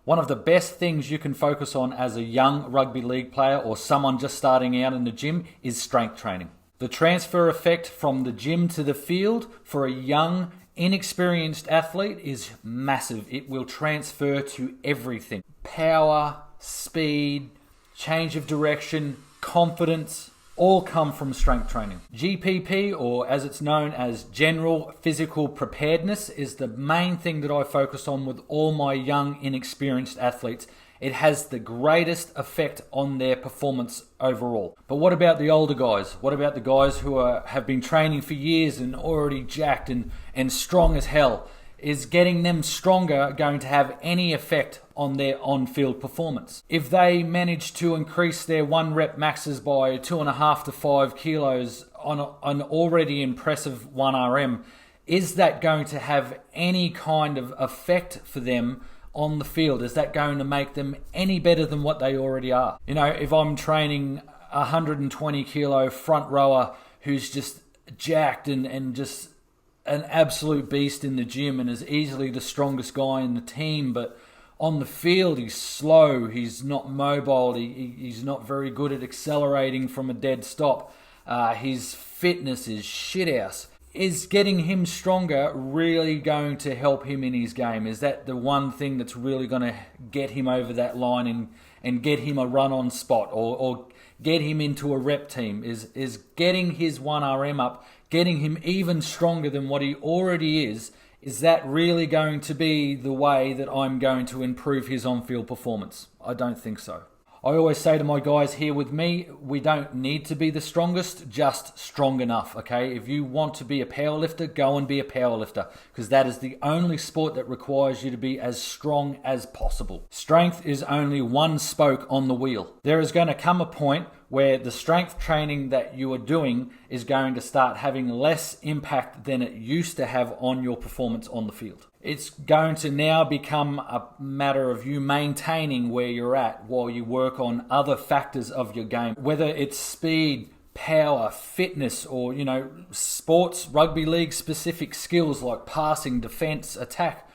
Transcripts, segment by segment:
One of the best things you can focus on as a young rugby league player or someone just starting out in the gym is strength training. The transfer effect from the gym to the field for a young, inexperienced athlete is massive. It will transfer to everything. Power, speed, change of direction, confidence, all come from strength training. GPP, or as it's known as general physical preparedness, is the main thing that I focus on with all my young, inexperienced athletes. It has the greatest effect on their performance overall. But what about the older guys? What about the guys who have been training for years and already jacked and strong as hell? Is getting them stronger going to have any effect on their on-field performance? If they manage to increase their 1 rep maxes by 2.5 to 5 kilos on an already impressive 1RM, is that going to have any kind of effect for them on the field? Is that going to make them any better than what they already are? You know, if I'm training a 120 kilo front rower who's just jacked and just an absolute beast in the gym and is easily the strongest guy in the team, but on the field he's slow, he's not mobile, he's not very good at accelerating from a dead stop, his fitness is shithouse. Is getting him stronger really going to help him in his game? Is that the one thing that's really going to get him over that line and get him a run on spot or get him into a rep team? Is getting his 1RM up, getting him even stronger than what he already is that really going to be the way that I'm going to improve his on-field performance? I don't think so. I always say to my guys here with me, we don't need to be the strongest, just strong enough, okay? If you want to be a powerlifter, go and be a powerlifter, because that is the only sport that requires you to be as strong as possible. Strength is only one spoke on the wheel. There is going to come a point where the strength training that you are doing is going to start having less impact than it used to have on your performance on the field. It's going to now become a matter of you maintaining where you're at while you work on other factors of your game, whether it's speed, power, fitness, or, you know, sports, rugby league specific skills like passing, defense, attack.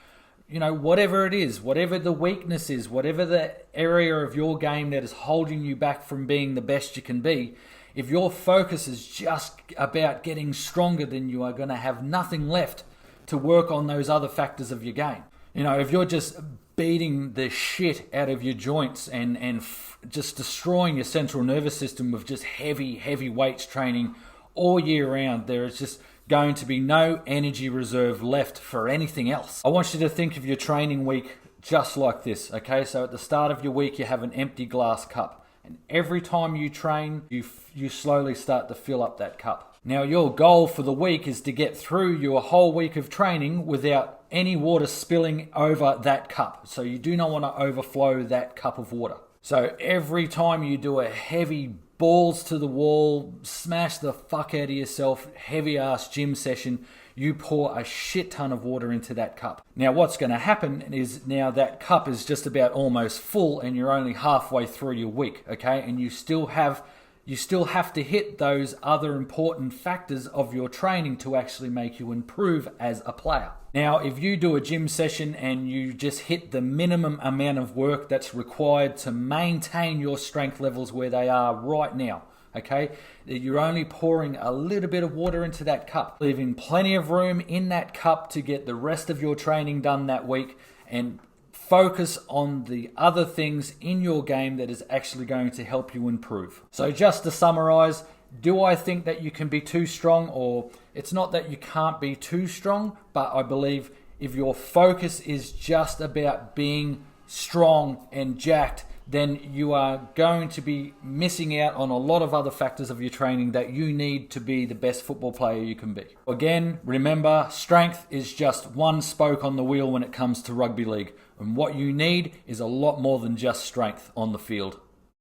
You know, whatever it is, whatever the weakness is, whatever the area of your game that is holding you back from being the best you can be, if your focus is just about getting stronger, then you are going to have nothing left to work on those other factors of your game. You know, if you're just beating the shit out of your joints and just destroying your central nervous system with just heavy weights training all year round, there is just going to be no energy reserve left for anything else. I want you to think of your training week just like this, okay? So at the start of your week, you have an empty glass cup. And every time you train, you slowly start to fill up that cup. Now, your goal for the week is to get through your whole week of training without any water spilling over that cup. So you do not want to overflow that cup of water. So every time you do a heavy balls to the wall, smash the fuck out of yourself, heavy ass gym session, you pour a shit ton of water into that cup. Now what's going to happen is now that cup is just about almost full and you're only halfway through your week, okay? And you still have to hit those other important factors of your training to actually make you improve as a player. Now, if you do a gym session and you just hit the minimum amount of work that's required to maintain your strength levels where they are right now, okay, you're only pouring a little bit of water into that cup, leaving plenty of room in that cup to get the rest of your training done that week and focus on the other things in your game that is actually going to help you improve. So just to summarize, do I think that you can be too strong? Or it's not that you can't be too strong, but I believe if your focus is just about being strong and jacked, then you are going to be missing out on a lot of other factors of your training that you need to be the best football player you can be. Again, remember, strength is just one spoke on the wheel when it comes to rugby league. And what you need is a lot more than just strength on the field.